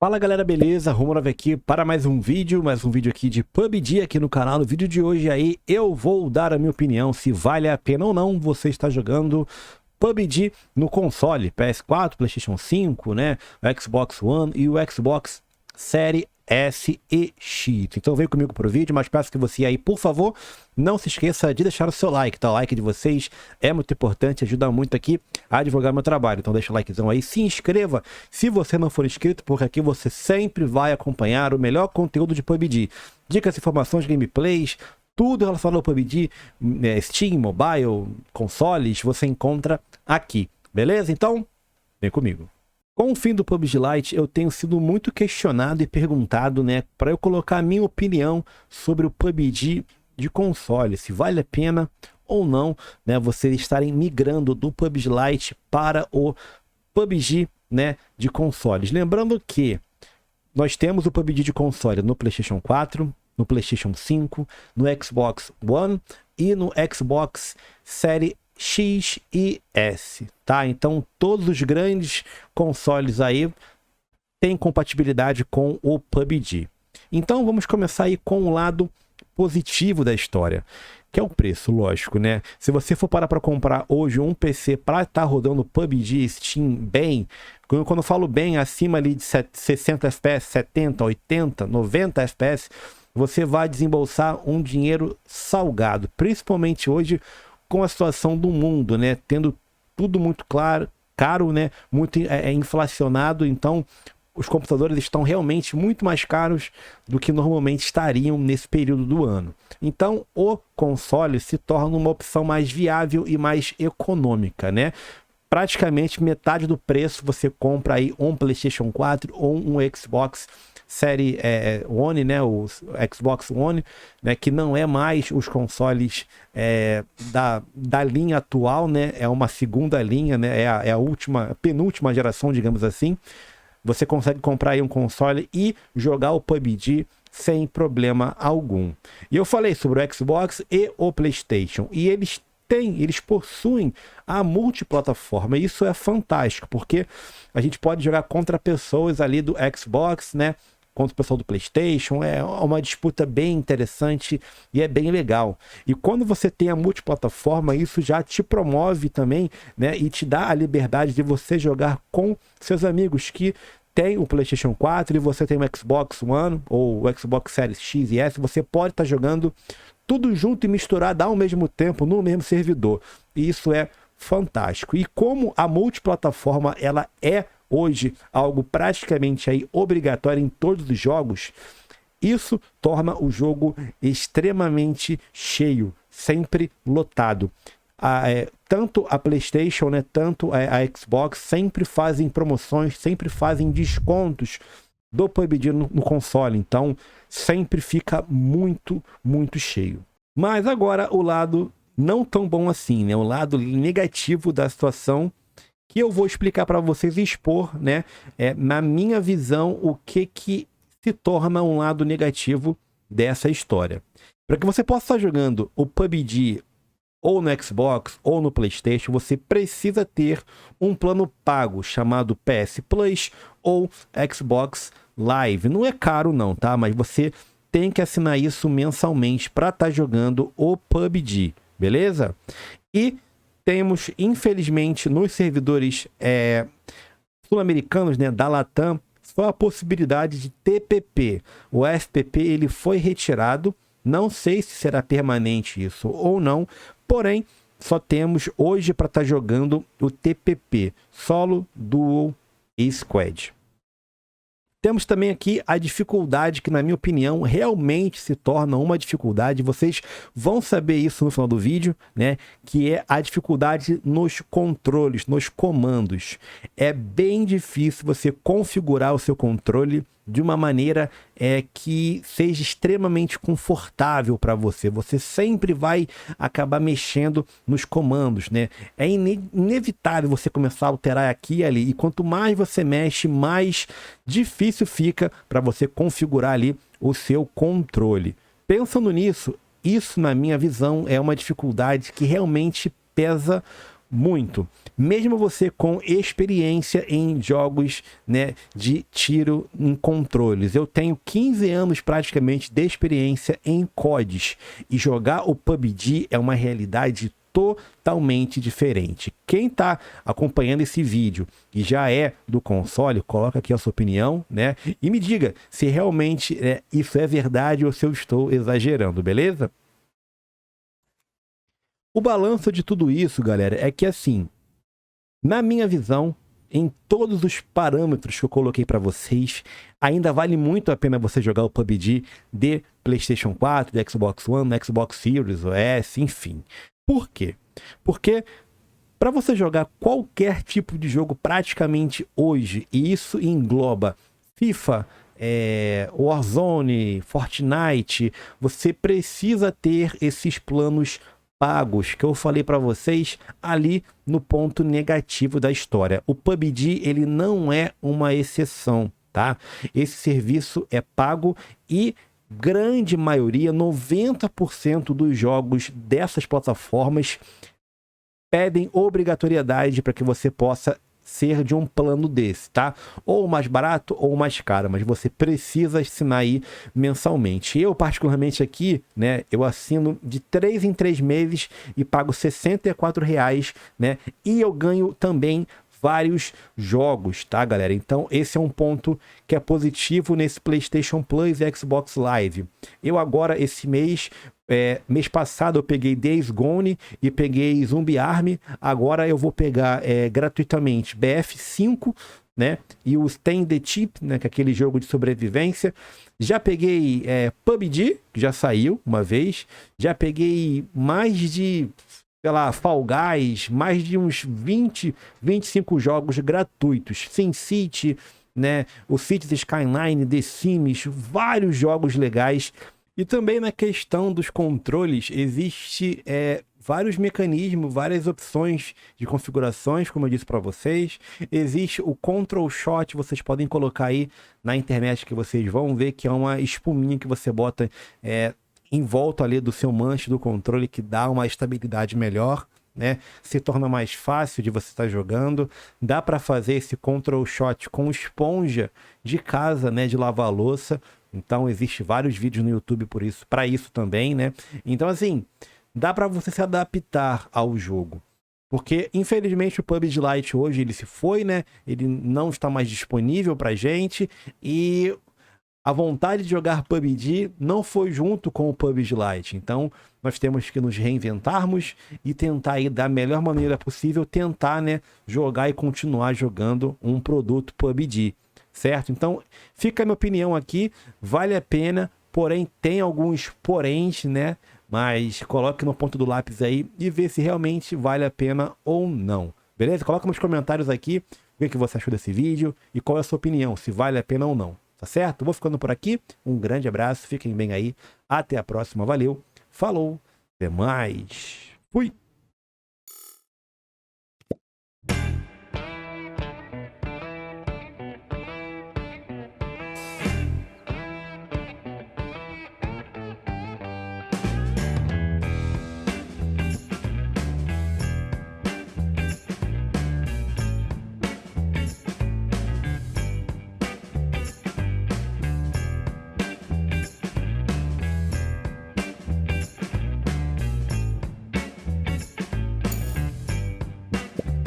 Fala galera, beleza? Romanov aqui para mais um vídeo aqui de PUBG aqui no canal. No vídeo de hoje aí eu vou dar a minha opinião se vale a pena ou não você estar jogando PUBG no console, PS4, PlayStation 5, né, o Xbox One e o Xbox Series S e X. Então vem comigo pro vídeo, mas peço que você aí, por favor, não se esqueça de deixar o seu like, tá? O like de vocês é muito importante, ajuda muito aqui a divulgar meu trabalho. Então deixa o likezão aí, se inscreva se você não for inscrito, porque aqui você sempre vai acompanhar o melhor conteúdo de PUBG. Dicas, informações, gameplays, tudo relacionado ao PUBG, Steam, mobile, consoles, você encontra aqui, beleza? Então, vem comigo. Com o fim do PUBG Lite, eu tenho sido muito questionado e perguntado, né, para eu colocar a minha opinião sobre o PUBG de console, se vale a pena ou não, né, vocês estarem migrando do PUBG Lite para o PUBG, né, de consoles. Lembrando que nós temos o PUBG de console no PlayStation 4, no PlayStation 5, no Xbox One e no Xbox Series X e S, tá? Então todos os grandes consoles aí têm compatibilidade com o PUBG. Então vamos começar aí com o lado positivo da história, que é o preço, lógico, né? Se você for parar para comprar hoje um PC para estar rodando PUBG Steam bem, quando eu falo bem, acima ali de 60 FPS, 70, 80, 90 FPS, você vai desembolsar um dinheiro salgado, principalmente hoje com a situação do mundo, né? Tendo tudo muito caro, né? Muito inflacionado, então os computadores estão realmente muito mais caros do que normalmente estariam nesse período do ano. Então o console se torna uma opção mais viável e mais econômica, né? Praticamente metade do preço você compra aí um PlayStation 4 ou um Xbox Série One, né, o Xbox One, né, que não é mais os consoles da linha atual, né, é uma segunda linha, né, é a penúltima geração, digamos assim. Você consegue comprar aí um console e jogar o PUBG sem problema algum. E eu falei sobre o Xbox e o PlayStation, e eles possuem a multiplataforma, e isso é fantástico, porque a gente pode jogar contra pessoas ali do Xbox, né, contra o pessoal do PlayStation, é uma disputa bem interessante e é bem legal. E quando você tem a multiplataforma, isso já te promove também, né, e te dá a liberdade de você jogar com seus amigos que tem o PlayStation 4 e você tem o Xbox One ou o Xbox Series X e S, você pode estar jogando tudo junto e misturado ao mesmo tempo no mesmo servidor. E isso é fantástico. E como a multiplataforma ela é hoje algo praticamente aí obrigatório em todos os jogos, isso torna o jogo extremamente cheio, sempre lotado. Tanto a PlayStation, né, tanto a Xbox sempre fazem promoções, sempre fazem descontos do PUBG no console, então sempre fica muito, muito cheio. Mas agora o lado não tão bom assim, né, o lado negativo da situação, que eu vou explicar para vocês e expor, né, na minha visão, o que se torna um lado negativo dessa história. Para que você possa estar jogando o PUBG ou no Xbox ou no PlayStation, você precisa ter um plano pago chamado PS Plus ou Xbox Live. Não é caro não, tá? Mas você tem que assinar isso mensalmente para estar jogando o PUBG, beleza? E temos, infelizmente, nos servidores sul-americanos, né, da Latam, só a possibilidade de TPP. O FPP ele foi retirado, não sei se será permanente isso ou não, porém, só temos hoje para estar jogando o TPP, Solo, Duo e Squad. Temos também aqui a dificuldade que, na minha opinião, realmente se torna uma dificuldade. Vocês vão saber isso no final do vídeo, né? Que é a dificuldade nos controles, nos comandos. É bem difícil você configurar o seu controle de uma maneira que seja extremamente confortável para você. Você sempre vai acabar mexendo nos comandos, né? É inevitável você começar a alterar aqui e ali. E quanto mais você mexe, mais difícil fica para você configurar ali o seu controle. Pensando nisso, isso na minha visão é uma dificuldade que realmente pesa muito. Mesmo você com experiência em jogos, né, de tiro em controles. Eu tenho 15 anos praticamente de experiência em CODs. E jogar o PUBG é uma realidade totalmente diferente. Quem está acompanhando esse vídeo e já é do console, coloca aqui a sua opinião, né? E me diga se realmente isso é verdade ou se eu estou exagerando, beleza? O balanço de tudo isso, galera, é que assim, na minha visão, em todos os parâmetros que eu coloquei para vocês, ainda vale muito a pena você jogar o PUBG de PlayStation 4, de Xbox One, Xbox Series, OS, enfim. Por quê? Porque para você jogar qualquer tipo de jogo praticamente hoje, e isso engloba FIFA, Warzone, Fortnite, você precisa ter esses planos pagos que eu falei para vocês ali no ponto negativo da história. O PUBG, ele não é uma exceção, tá? Esse serviço é pago e grande maioria, 90% dos jogos dessas plataformas pedem obrigatoriedade para que você possa ser de um plano desse, tá? Ou mais barato ou mais caro, mas você precisa assinar aí mensalmente. Eu, particularmente aqui, né, eu assino de 3 em 3 meses e pago R$64, né? E eu ganho também vários jogos, tá, galera? Então, esse é um ponto que é positivo nesse PlayStation Plus e Xbox Live. Eu agora, esse mês, mês passado eu peguei Days Gone e peguei Zombie Army. Agora eu vou pegar gratuitamente BF5, né? E o Stand the Chip, né? Que é aquele jogo de sobrevivência. Já peguei PUBG, que já saiu uma vez. Já peguei mais de, sei lá, Fall Guys, mais de uns 20, 25 jogos gratuitos. SimCity, né? O Cities Skyline, The Sims, vários jogos legais. E também na questão dos controles, existe vários mecanismos, várias opções de configurações, como eu disse para vocês. Existe o Control Shot, vocês podem colocar aí na internet que vocês vão ver que é uma espuminha que você bota em volta ali do seu manche do controle, que dá uma estabilidade melhor, né? Se torna mais fácil de você estar jogando. Dá para fazer esse Control Shot com esponja de casa, né? De lavar louça. Então, existe vários vídeos no YouTube para isso também, né? Então, assim, dá para você se adaptar ao jogo. Porque, infelizmente, o PUBG Lite hoje, ele se foi, né? Ele não está mais disponível pra gente. E a vontade de jogar PUBG não foi junto com o PUBG Lite. Então, nós temos que nos reinventarmos e tentar aí, da melhor maneira possível, tentar, né, jogar e continuar jogando um produto PUBG. Certo? Então, fica a minha opinião aqui, vale a pena, porém tem alguns poréns, né? Mas coloque no ponto do lápis aí e vê se realmente vale a pena ou não. Beleza? Coloca nos comentários aqui o que você achou desse vídeo e qual é a sua opinião, se vale a pena ou não. Tá certo? Vou ficando por aqui, um grande abraço, fiquem bem aí, até a próxima, valeu, falou, até mais, fui!